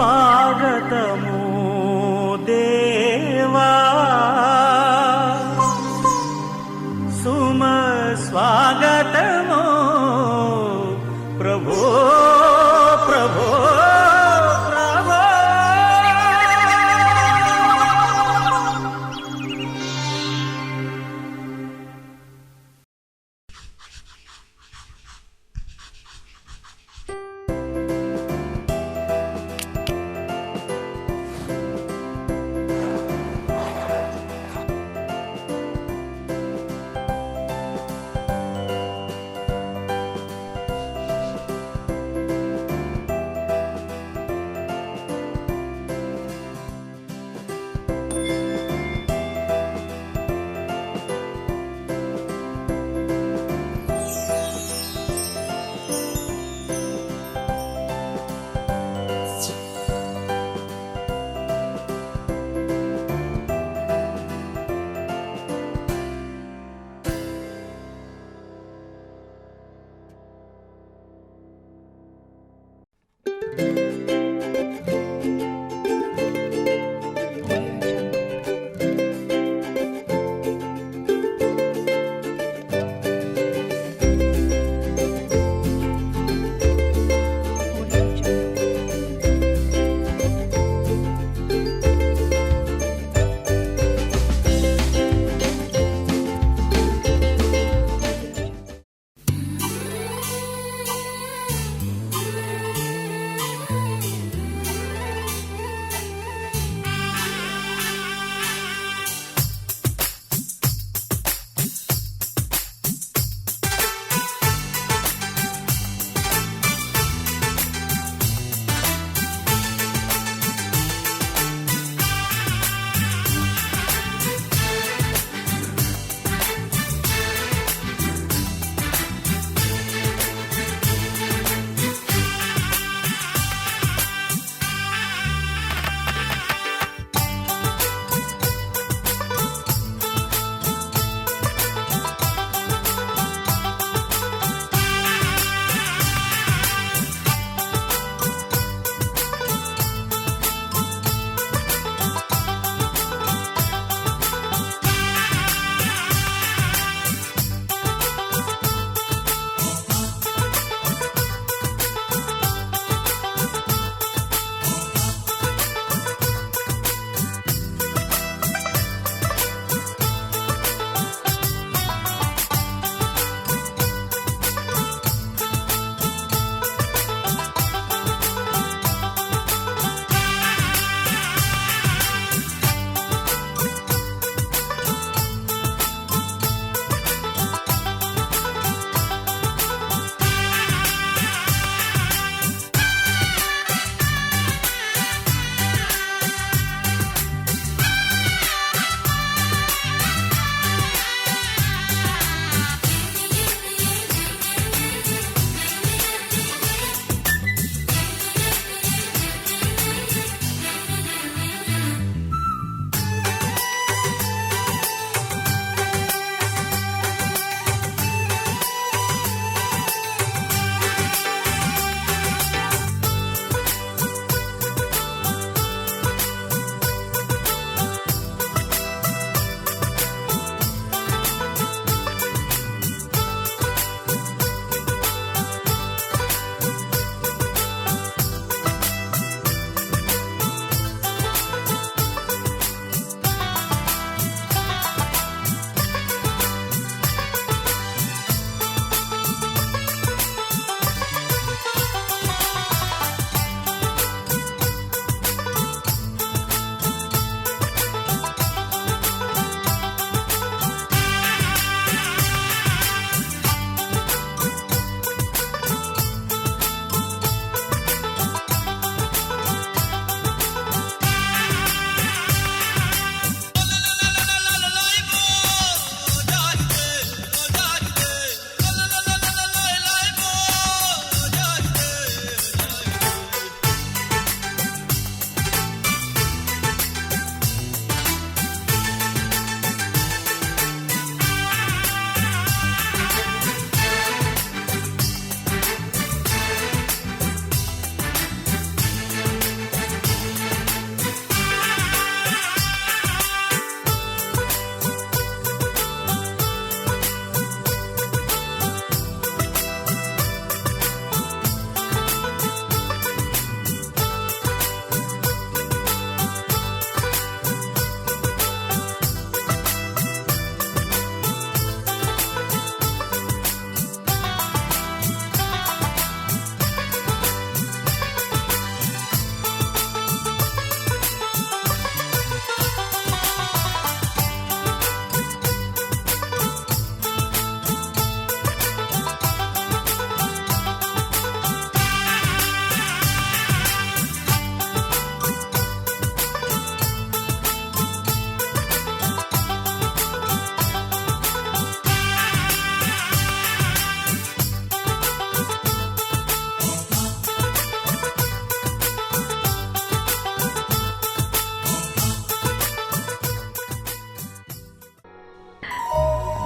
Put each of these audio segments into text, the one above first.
స్వాగతము దేవా సుమ స్వాగతము ప్రభో ప్రభో ప్రభో.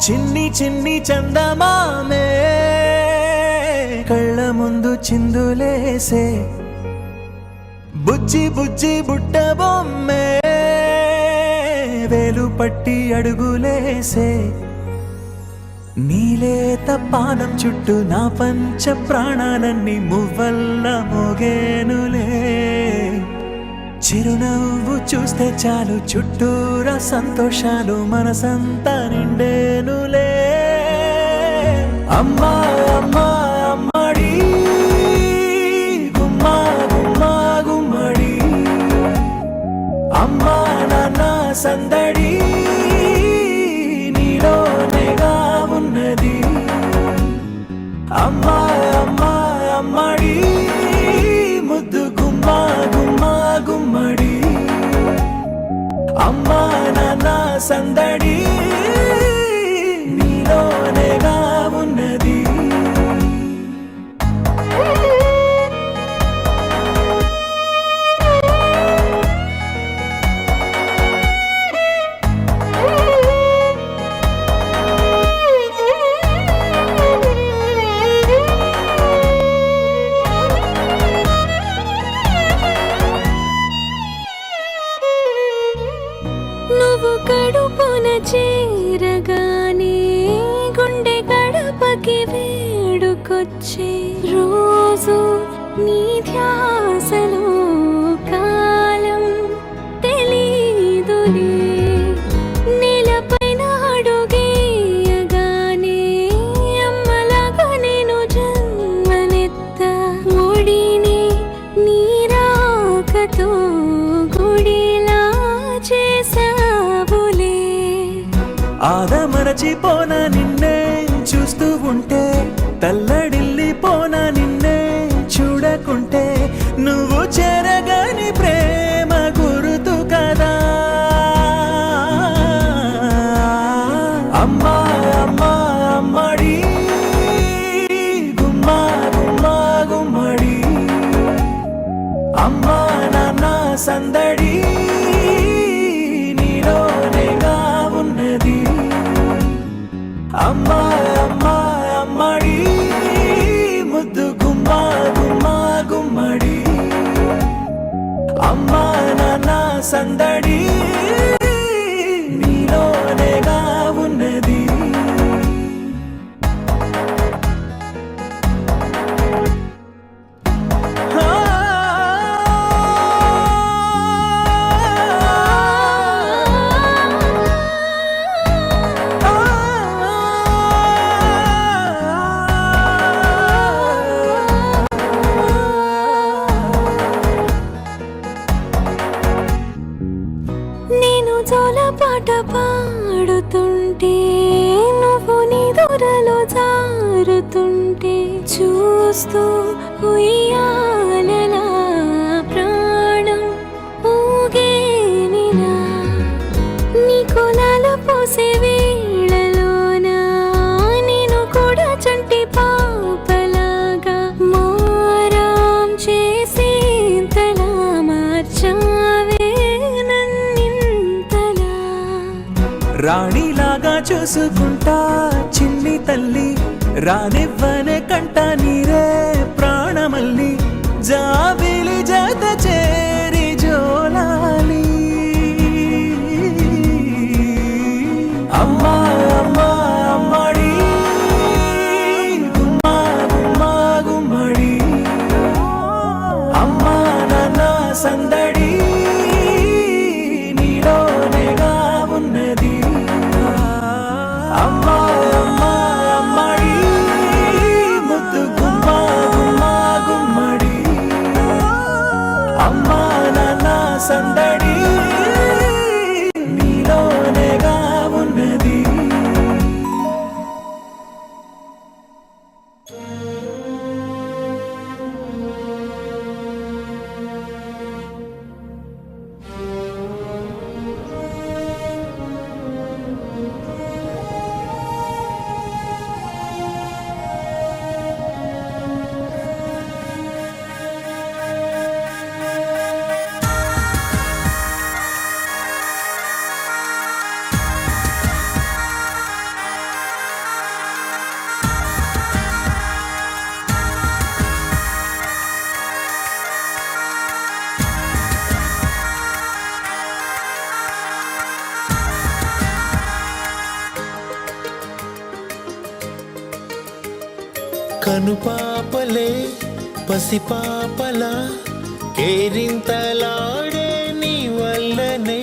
చిన్ని చిన్ని చందమామే కళ్ళ ముందు చిందులేసే బుజ్జి బుజ్జి బుట్ట బొమ్మే వేలు పట్టి అడుగులేసే నీలేత పానం చుట్టూ నా పంచ ప్రాణాలన్నీ మువ్వల్ల మోగేనులే చిరునవ్వు చూస్తే చాలు చుట్టూరా సంతోషాలు మనసంతా నిండేనులే అమ్మా అమ్మా అమ్మడి గుమ్మా గుమ్మా గుమ్మడి అమ్మా నాన్న సందడి నీలోనేగా ఉన్నది అమ్మా అమ్మా అమ్మడి ముద్దు గుమ్మా గుమ్మా గుమ్మడి అమ్మా నాన్న సందడి నీలోనేగా ఉన్నది నువ్వు కడుపున చేరగానే గుండె గడపకి వేడుకొచ్చే రోజు నీ ధ్యాసలో కాలం తెలీదులే నేలపైన అడుగేయగానే అమ్మలాగా నేను జన్మనెత్త ఒడిని నీ రాకతో గుడిలా చేసావులే ఆదమరచిపోన నిన్నే చూస్తూ ఉంటే తల్లడిల్లిపోన నిన్నే చూడకుంటే నువ్వు చెరగని ప్రేమ గురుతు కదా అమ్మా అమ్మా అమ్మడి గుమ్మా గుమ్మా గుమ్మడి అమ్మా నాన్న సందడి నీలోనేగా ఉన్నది అమ్మా అమ్మా అమ్మడి ముద్దు గుమ్మా గుమ్మా గుమ్మడి అమ్మా నాన్న సందడి నీలోనేగా ఉన్నది నేను జోలపాట పాడుతుంటే నువ్వు నీ దూరలో జారుతుంటే చూస్తూ ఉయ్యాలలా ప్రాణం ఊగేనినా నీ కొలాల పోసే వేళలోన నేను కూడా చంటి పాపలాగా మారాం చేసేంతలా మార్చావే నన్నింతలా రాణిలాగా చూసుకుంటా చిన్ని తల్లి రానివ్వనే కంట నీరే ప్రాణమల్లి జాబిలి జత చేరి జోలాలి అమ్మా అమ్మా అమ్మడి గుమ్మా గుమ్మా గుమ్మడి అమ్మా నాన్న సందడి నీలోనేగా ఉన్నది అమ్మా అమ్మా అమ్మడి ముద్దు గుమ్మా గుమ్మా గుమ్మడి అమ్మా నాన్న సందడి నీలోనేగా ఉన్నది కనుపాపలే పసిపాపలా కేరింతలాడే నీ వల్లనే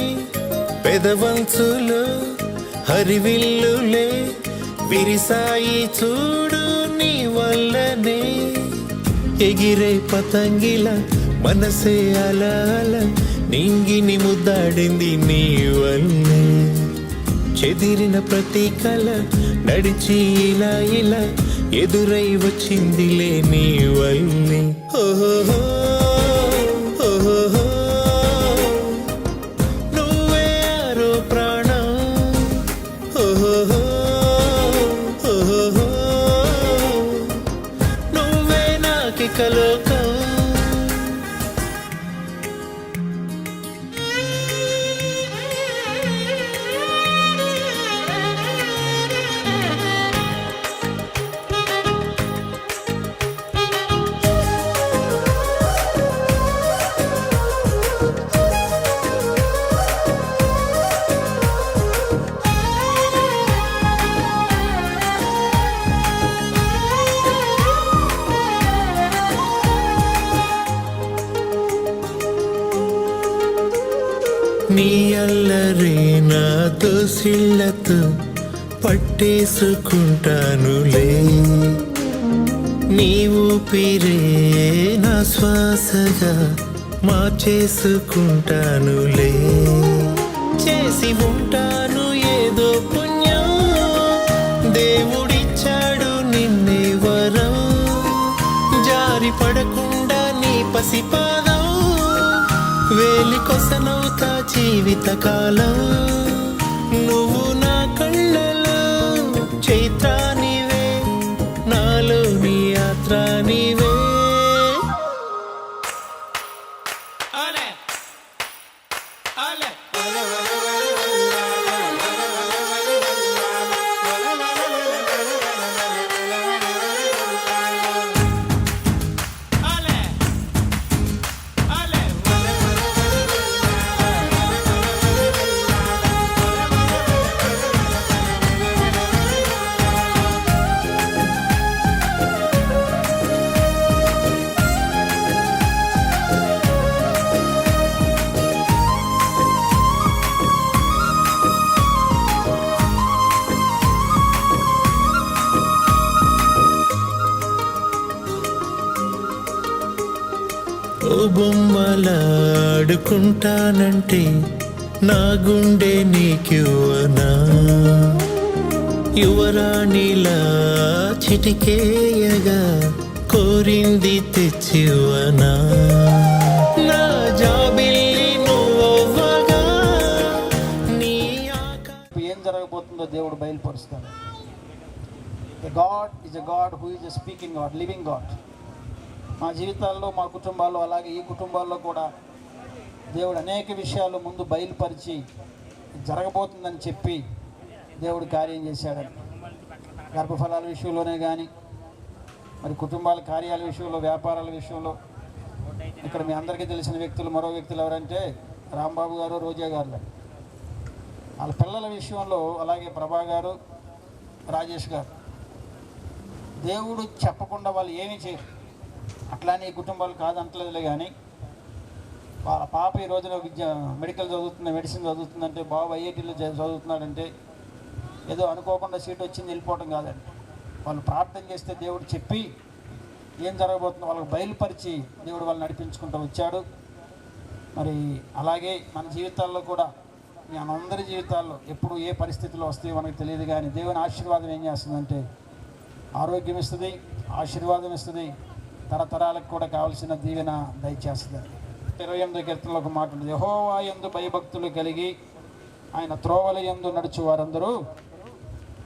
పెదవంచులు హరివిల్లులే విరిసాయి చూడు నీ వల్లనే ఎగిరే పతంగిల మనసే అలాల నింగిని ముద్దాడింది నీ వల్లే చెదిరిన ప్రతి కల నడిచి ఇలా ఇలా ఎదురై వచ్చిందిలే నీ వల్లే ఓహో ఓహో నువ్వే ఆరో ప్రాణం ఓహో ఓహో నువ్వే నాకిక లోకం నీ అల్లరే నా దోసిళ్ళతో పట్టేసుకుంటానులే నీ ఊపిరే నా శ్వాసగా మార్చేసుకుంటానులే చేసి ఉంటాను ఏదో పుణ్యం దేవుడిచ్చాడు నిన్నే వరం జారి పడకుండా నీ పసిపాదం వేలి కొసనవుతా జీవితకాలం నువ్వు నా కళ్ళలో చైత్రానివే నాలో నీ యాత్రానివే ఓ బొమ్మలాడుకుంటానంటే నా గుండె నీకివ్వనా యువరాణిలా చిటికేయగా కోరింది తెచ్చివ్వనా నా జాబిల్లి నువ్వవ్వగా నీ ఏం జరగబోతుందో దేవుడు బయలుపరుస్తాడు. God is a God who is a speaking God, living God. మా జీవితాల్లో, మా కుటుంబాల్లో, అలాగే ఈ కుటుంబాల్లో కూడా దేవుడు అనేక విషయాలు ముందు బయలుపరిచి జరగబోతుందని చెప్పి దేవుడు కార్యం చేశాడని. గర్భఫలాల విషయంలోనే కానీ, మరి కుటుంబాల కార్యాల విషయంలో, వ్యాపారాల విషయంలో. ఇక్కడ మీ అందరికీ తెలిసిన వ్యక్తులు, మరో వ్యక్తులు ఎవరంటే రాంబాబు గారు, రోజా గారు. వాళ్ళ పిల్లల విషయంలో అలాగే ప్రభా గారు, రాజేష్ గారు. దేవుడు చెప్పకుండా వాళ్ళు ఏమీ చేయరు. అట్లానే ఈ కుటుంబాలు కాదంటలేదులే, కానీ వాళ్ళ పాప ఈ రోజున మెడిసిన్ చదువుతుందంటే, బాబు ఐఐటీలో చదువుతున్నాడంటే ఏదో అనుకోకుండా సీట్ వచ్చింది వెళ్ళిపోవటం కాదండి. వాళ్ళు ప్రార్థన చేస్తే దేవుడు చెప్పి ఏం జరగబోతుందో వాళ్ళకి బయలుపరిచి దేవుడు వాళ్ళు నడిపించుకుంటూ వచ్చాడు. మరి అలాగే మన జీవితాల్లో కూడా, మనందరి జీవితాల్లో ఎప్పుడు ఏ పరిస్థితుల్లో వస్తాయో మనకు తెలియదు, కానీ దేవుని ఆశీర్వాదం ఏం చేస్తుందంటే ఆరోగ్యం ఇస్తుంది, ఆశీర్వాదం ఇస్తుంది, తరతరాలకు కూడా కావలసిన దీవెన దయచేస్తుంది. 28వ కీర్తనలో ఒక మాట ఉంటుంది, యెహోవా యందు భయభక్తులు కలిగి ఆయన త్రోవల యందు నడుచు వారందరూ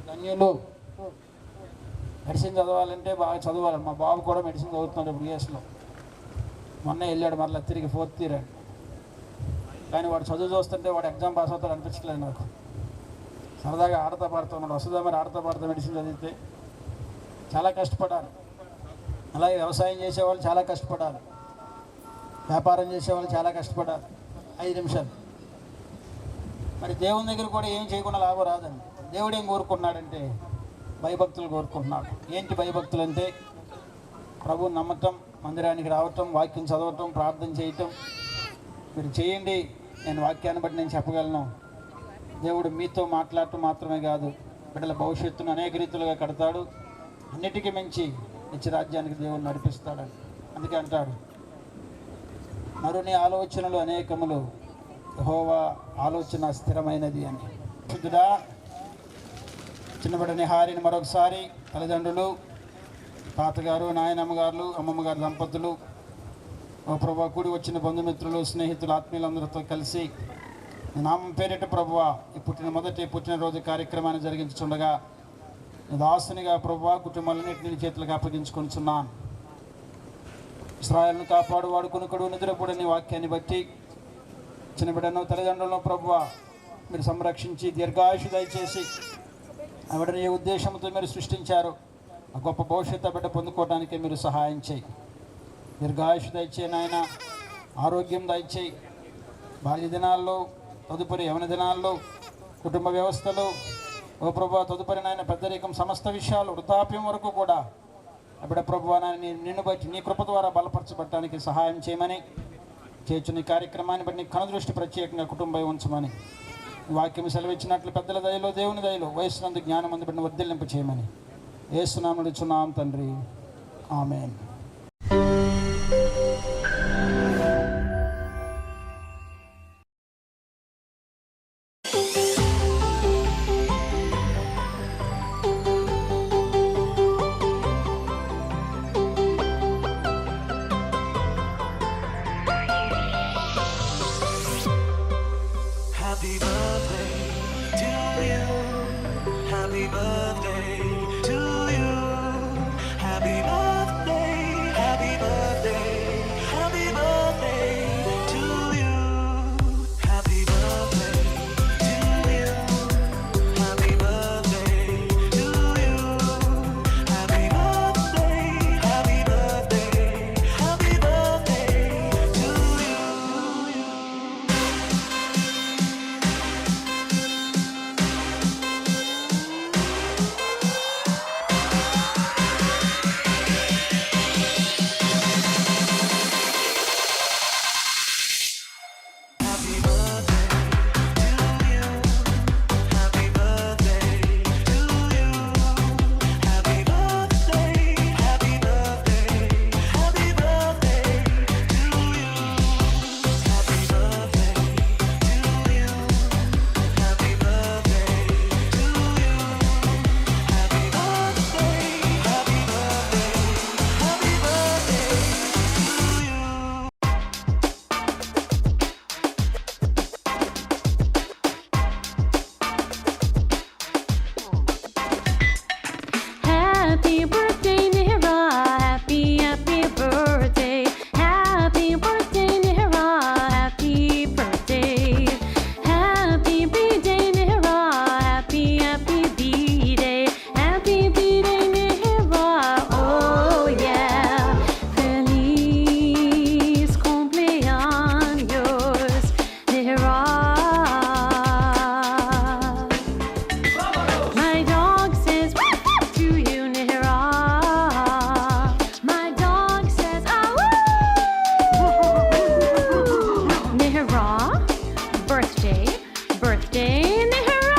ధన్యులు. మెడిసిన్ చదవాలంటే బాగా చదవాలి. మా బాబు కూడా మెడిసిన్ చదువుతున్నాడు ఇప్పుడు యూఎస్లో. మొన్న వెళ్ళాడు, మరలా తిరిగి 4th ఇయర్. కానీ వాడు చదువు చూస్తుంటే వాడు ఎగ్జామ్ పాస్ అవుతాడు అనిపించలేదు నాకు. సరదాగా ఆడతా పాడుతూ ఉన్నాడు. వస్తుందా మరి ఆడతా పాడుతూ మెడిసిన్ చదివితే? చాలా కష్టపడాలి. అలాగే వ్యవసాయం చేసేవాళ్ళు చాలా కష్టపడాలి, వ్యాపారం చేసేవాళ్ళు చాలా కష్టపడాలి. 5 నిమిషాలు. మరి దేవుని దగ్గర కూడా ఏం చేయకుండా లాభం రాదండి. దేవుడు ఏం కోరుకున్నాడంటే భయభక్తులు కోరుకుంటున్నాడు. ఏంటి భయభక్తులు అంటే, ప్రభువుని నమ్మటం, మందిరానికి రావటం, వాక్యం చదవటం, ప్రార్థన చేయటం మీరు చేయండి. నేను వాక్యాన్ని బట్టి నేను చెప్పగలను. దేవుడు మీతో మాట్లాడటం మాత్రమే కాదు, బిడ్డల భవిష్యత్తును అనేక రీతులుగా కడతాడు. అన్నిటికీ మించి నిత్య రాజ్యానికి దేవుడు నడిపిస్తాడని. అందుకే అంటాడు, నరుని ఆలోచనలు అనేకములు, యెహోవా ఆలోచన స్థిరమైనది అని. శుద్ధుడా, చిన్నబిడ్డని హారిని మరొకసారి తల్లిదండ్రులు, తాతగారు, నాయనమ్మగారు, అమ్మమ్మగారు దంపతులు, ఓ ప్రభువా, కూడి వచ్చిన బంధుమిత్రులు, స్నేహితులు, ఆత్మీయులందరితో కలిసి నామం పేరిట ప్రభువా ఈ పుట్టినరోజు కార్యక్రమాన్ని జరిగించుండగా దాసునిగా ప్రభువా కుటుంబాలన్నింటినీ చేతులకు అప్పగించుకొనిచున్నాను. ఇశ్రాయేలును కాపాడు, వాడుకొనుకడు, నిద్రపూడని వాక్యాన్ని బట్టి చిన్న బిడ్డను, తల్లిదండ్రులను ప్రభువా మీరు సంరక్షించి దీర్ఘాయుషు దయచేసి ఆ బిడ్డను ఏ ఉద్దేశంతో మీరు సృష్టించారో ఆ గొప్ప భవిష్యత్తు బిడ్డ పొందుకోవడానికి మీరు సహాయం చేయి. దీర్ఘాయుషు దయచేయి నాయన, ఆరోగ్యం దయచేయి. బాల్య దినాల్లో, తదుపరి యవన దినాల్లో, కుటుంబ వ్యవస్థలో ఓ ప్రభువా తదుపరి నాయన పెద్దరికం, సమస్త విషయాలు, వృద్ధాప్యం వరకు కూడా అప్పుడు ప్రభువా నాయన నిన్ను బట్టి నీ కృప ద్వారా బలపరచబడటానికి సహాయం చేయమని, చేర్చుని కార్యక్రమాన్ని బట్టి నీ కనుదృష్టి ప్రత్యేకంగా కుటుంబం ఉంచమని, వాక్యం సెలవిచ్చినట్లు పెద్దల దయలో, దేవుని దయలో, వయస్సునందు జ్ఞానమందు బిడ్డను వర్ధిల్లింప చేయమని యేసు నామములో అడుగుచున్నాం తండ్రి, ఆమేన్. Happy birthday to you. Happy birthday to you. Happy birthday, happy birthday, happy birthday to you. Happy birthday to you. Happy birthday to you. Happy birthday, happy birthday, happy birthday to you. Happy birthday, Nehra. Happy, happy birthday. Happy birthday, Nehra. Happy birthday. Happy birthday, Nehra. Happy, happy birthday. Happy birthday, Nehra. Oh yeah. Feliz cumpleaños, Nehra. My dog says to you, Nehra. My dog says, Nehra, birthday, birthday, Nehra.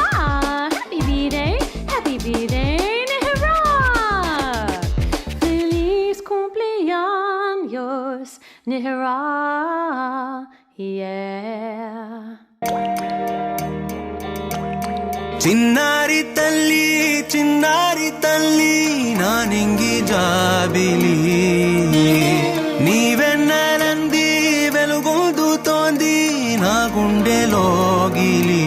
Happy birthday, Nehra. Feliz cumpleaños, Nehra. Yeah. చిన్నారి తల్లి నా నింగి జాబిలి, నీ వెన్నెలంది వెలుగొందుతోంది నా గుండెలోగిలి,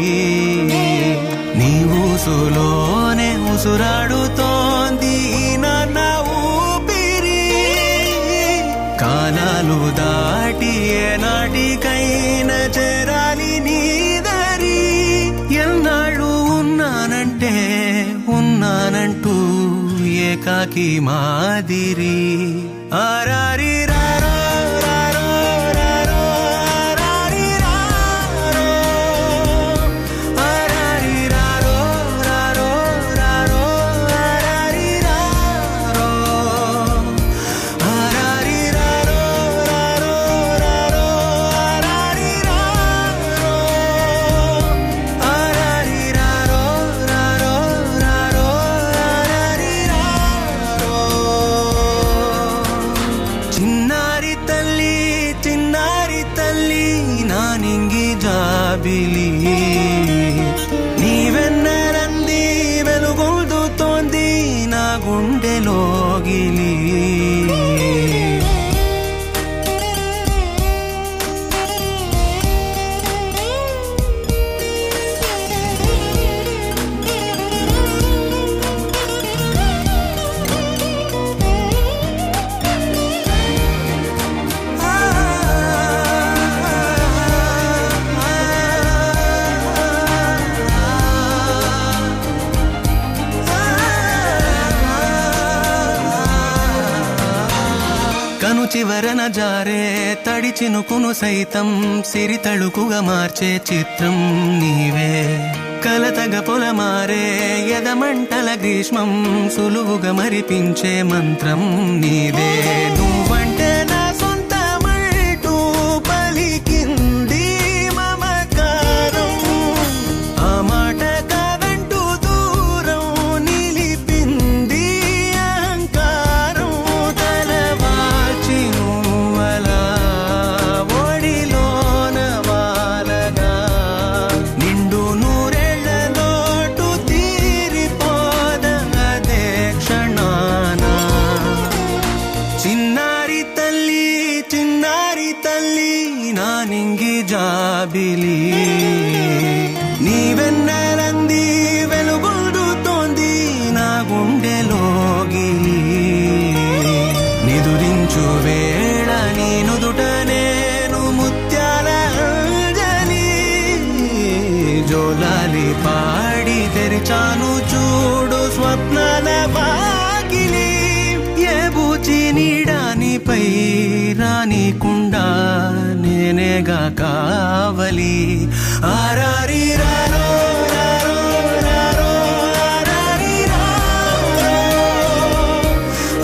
నీ ఊసులోనే ఉసురాడుతోంది నాన్న ఊపిరి, కాలాలు దాటి ఏనాటికైనా చేరాలి నీ దరి, ఎన్నాళ్ళు ఉన్నానంటూ ఏకాకి మాదిరి, ఆరారి రారో రారో రారో ఆరారి రారో, ఆరారి రారో రారో రారో ఆరారి రారో, నింగి జాబిలి నీవెన్నరంది వెలుగొందుతోంది నా గుండెలోగిలి కను చివరన జారే తడి చినుకును సైతం సిరి తళుకుగా మార్చే చిత్రం నీవే కలతగ పొలమారే ఎదమంటల గ్రీష్మం సులువుగా మరిపించే మంత్రం నీదే నువ్వంటే నా సొంతమంటూ పలికింది మమకారం ఆ మాట కాదంటూ దూరం నిలిపింది అహంకారం తలవాల్చి నువ్వలా ఒడిలోన వాలగా నిండు నూరేళ్ల లోటు తీరిపోదదే క్షణాన చిన్నారి తల్లి నా నింగి జాబిలి నీవెన్నరంది వెలుగొందుతోంది నా గుండెలోగిలి నిదురించు వేళ నీ నుదుట నేను ముత్యాల అంజలి జోలాలి పాడి తెరిచాను చూడు స్వప్నాల వాకిలి ఏ బూచి నీడానిపై రానికుండా నేనేగా కావలి ఆరారి రారో రారో రారో ఆరారి రారో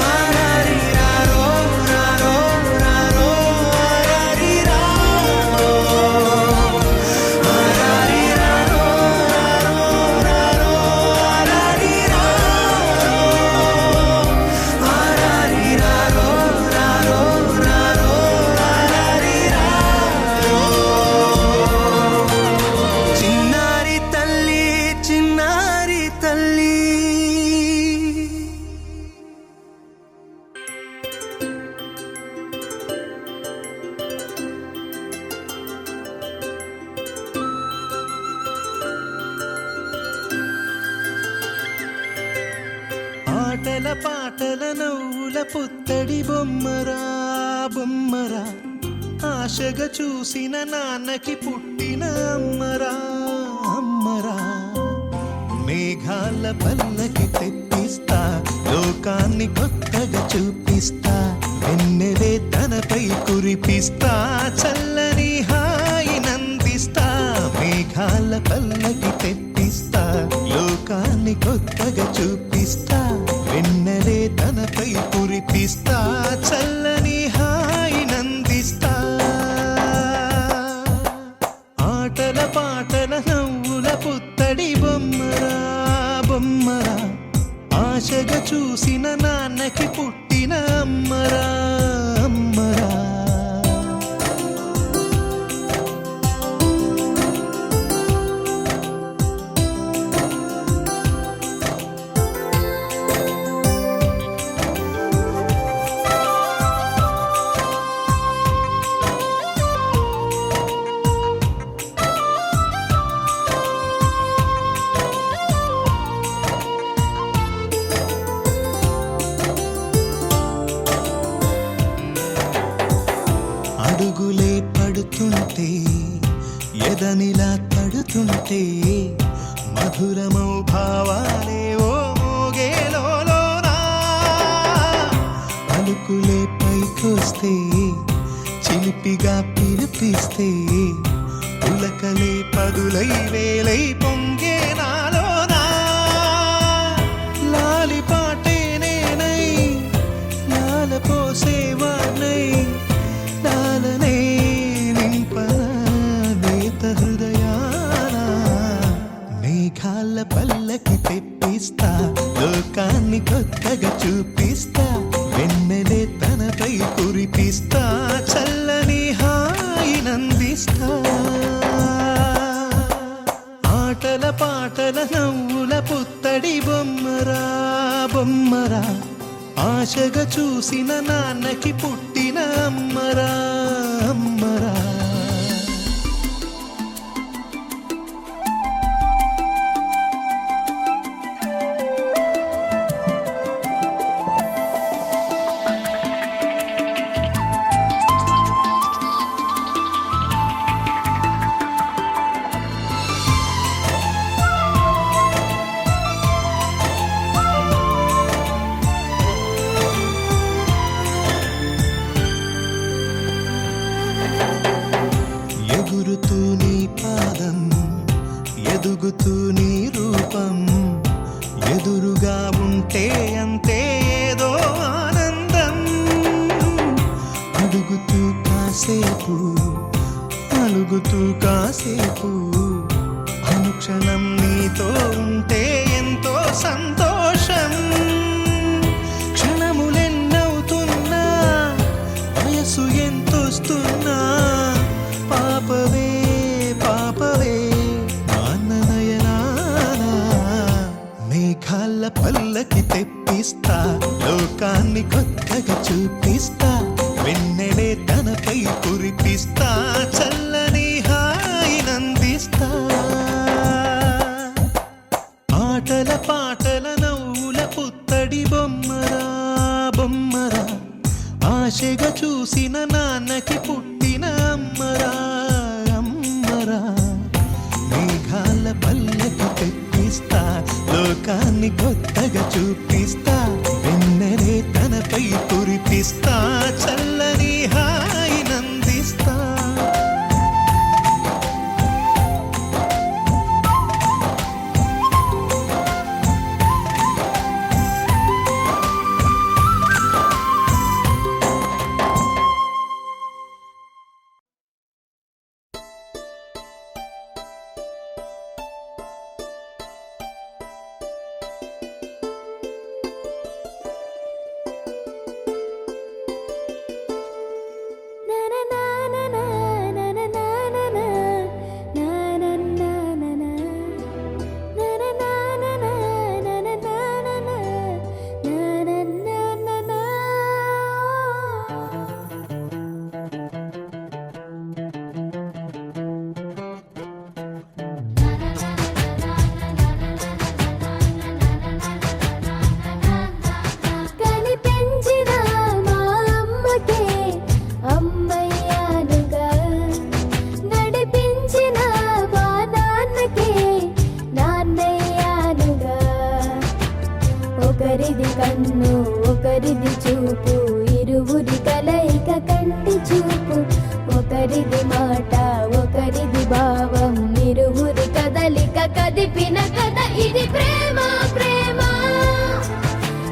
ఆరారి రారో రారో రారో ఆరారి రారో ఆరారి రారో రారో రారో ఆరారి రారో ఆరారి రారో రారో రారో ఆరారి రారో చిన్నారి తల్లి ఆటల పాటల నవ్వుల పుత్తడి బొమ్మరా బొమ్మరా ఆశగా చూసిన నాన్నకి పుట్టిన అమ్మరా అమ్మరా మేఘాల పల్లకి తెప్పిస్తా లోకాన్ని కొత్తగా చూపిస్తా వెన్నెలే తనపై కురిపిస్తా చల్లని హాయినందిస్తా మేఘాల పల్లకి తెప్పిస్తా లోకాన్ని కొత్తగా చూపిస్తా వెన్నెలే తనపై కురిపిస్తా చల్లని హాయినందిస్తా ఆటల పాటల నవ్వుల పుత్తడి బొమ్మరా బొమ్మరా ఆశగా చూసిన నాన్నకి పుట్టిన అమ్మరా అమ్మరా అడుగులే పడుతుంటే ఎదనిలా తడుతుంటే మధురమౌ భావాలే ఓ మోగేలోనా పలుకులే పైకొస్తే చిలిపిగా పిలిపిస్తే పులకలే పదులై వేలై పొంగే నాలోనా లాలి పాటే నేనై లాల పోసేవాణ్ణై లాలనే నింపనేత హృదయాన మేఘాల పల్లకి తెప్పిస్తా లోకాన్ని కొత్తగా చూపిస్తా వెన్నెలే తనపై కురిపిస్తా చల్లని హాయినందిస్తా ఆటల పాటల నవ్వుల పుత్తడి బొమ్మరా బొమ్మరా, ఆశగా చూసిన నాన్నకి పుట్టిన అమ్మరా అమ్మరా. ఎగురుతూ నీ పాదం, ఎదుగుతూ నీ రూపం, ఎదురుగా ఉంటే అంతే ఏదో ఆనందం. అడుగుతూ కాసేపు, అలుగుతూ కాసేపు, అనుక్షణం నీతో ఉంటే ఎంతో సంతోషం. క్షణములెన్నవుతున్నా, వయసు ఎంతొస్తున్నా, పాపవే పాపవే నాన్ననయనానా. మేఘాల పల్లకి తెప్పిస్తా, లోకాన్ని కొత్తగా చూపిస్తా, వెన్నెలే తనపై కురిపిస్తా, చల్లని హాయినందిస్తా. ఆటల పాటల నవ్వుల పుత్తడి బొమ్మరా బొమ్మరా, ఆశగా చూసిన నాన్నకి పుట్టిన అమ్మరా అమ్మరా. మేఘాల పల్లకి తెప్పిస్తా, లోకాన్ని కొత్తగా చూపిస్తా, వెన్నెలే తనపై కురిపిస్తా, చల్లని హాయినందిస్తా. ఒకరిది కన్ను ఒకరిది చూపు, ఇరువురి కలయిక కంటి చూపు, ఒకరిది మాట ఒకరిది భావం, ఇరువురి కదలిక కదిపిన కథ ఇది ప్రేమ ప్రేమ.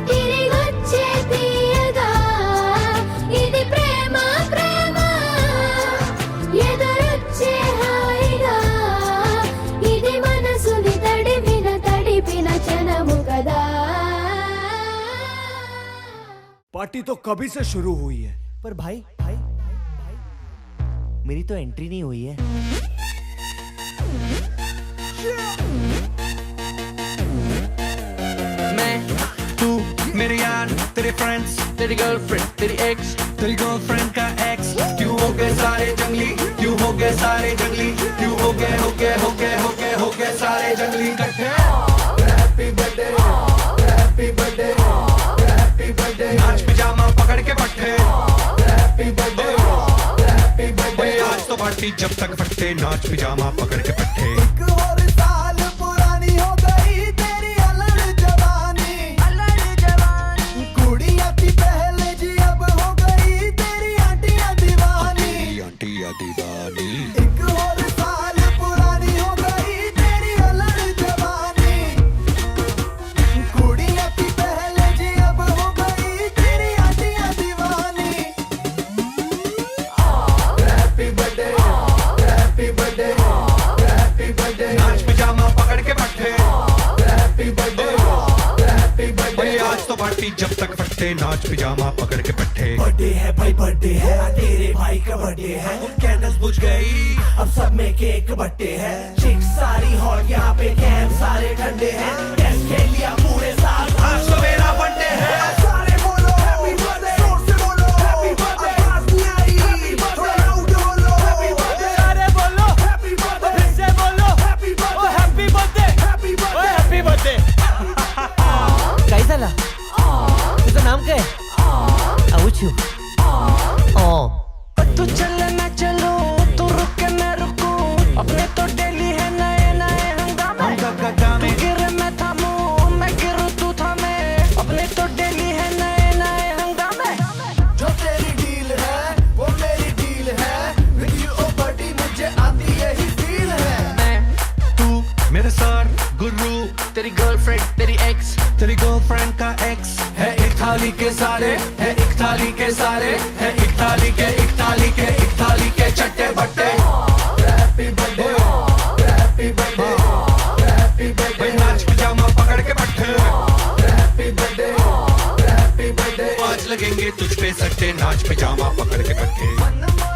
తిరిగొచ్చే తీయగా ఇది ప్రేమ ప్రేమ, ఎదురొచ్చే హాయిగా ఇది మనసుని తడిపిన క్షణము కదా. पार्टी तो कभी से शुरू हुई है, पर भाई भाई भाई मेरी तो एंट्री नहीं हुई है. मैं तू मेरे यार तेरे फ्रेंड्स तेरी गर्लफ्रेंड तेरी एक्स तेरी गर्लफ्रेंड का एक्स, क्यों हो गए सारे जंगली, क्यों हो गए सारे जंगली, क्यों हो गए सारे जंगली इकट्ठे. Happy birthday happy birthday happy birthday, नाच पिजामा पकड़ के पट्टे. हैप्पी बर्थडे आज तो पार्टी जब तक फटते, नाच पिजामा पकड़ के पट्टे. एक और साल पुरानी हो गई तेरी अलग जवानी, कुड़िया थी पहले जी अब हो गई तेरी आंटियां दीवानी. आंटियां दीवानी एक और साल पुरानी हो गई तेरी अलग जवानी, कुड़िया थी पहले जी अब हो गई तेरी आंटियां दीवानी. Happy birthday happy birthday happy birthday, नाच पिजामा पकड़ के पट्टे. पार्टी जब तक फटते नाच पिजामा पकड़ के पट्टे बर्थडे है भाई बर्थडे है तेरे भाई का बर्थडे है कैंडल्स बुझ गई अब सब में केक बट्टे हैं चिक सारी हॉट यहाँ पे कैंप सारे ठंडे हैं टेस्ट खेल लिया पूरे साल आज तो मेरा बर्थडे है सारे बोलो हैप्पी बर्थडे जोर से बोलो हैप्पी बर्थडे आवाज नहीं आई थोड़ा लाउड बोलो हैप्पी बर्थडे अरे बोलो हैप्पी बर्थडे फिर से बोलो happy birthday happy birthday happy birthday happy birthday काय झाला तुझं नाम काय आऊचू तू चले मैं चलूं तू रुके मैं रुकूं अपने तो डेली है नए नए हंगामे तू गिरे मैं थामूं मैं गिरूं तू थामे अपने तो डेली है नए नए हंगामे जो तेरी डील है वो मेरी डील है विद यू ओ बडी मुझे आती यही फील है तू मेरे सर गुरु तेरी गर्लफ्रेंड तेरी एक्स तेरी गर्लफ्रेंड का एक्स है एक थाली के सारे है एक थाली के सारे है एक थाली के एक थाली के एक थाली के चट्टे बट्टे happy birthday happy birthday happy birthday नाच पिजामा पकड़ के पट्टे हैप्पी बर्थडे हैप्पी बर्थडे आज लगेंगे तुझ पे सट्टे नाच पिजामा पकड़ के पट्टे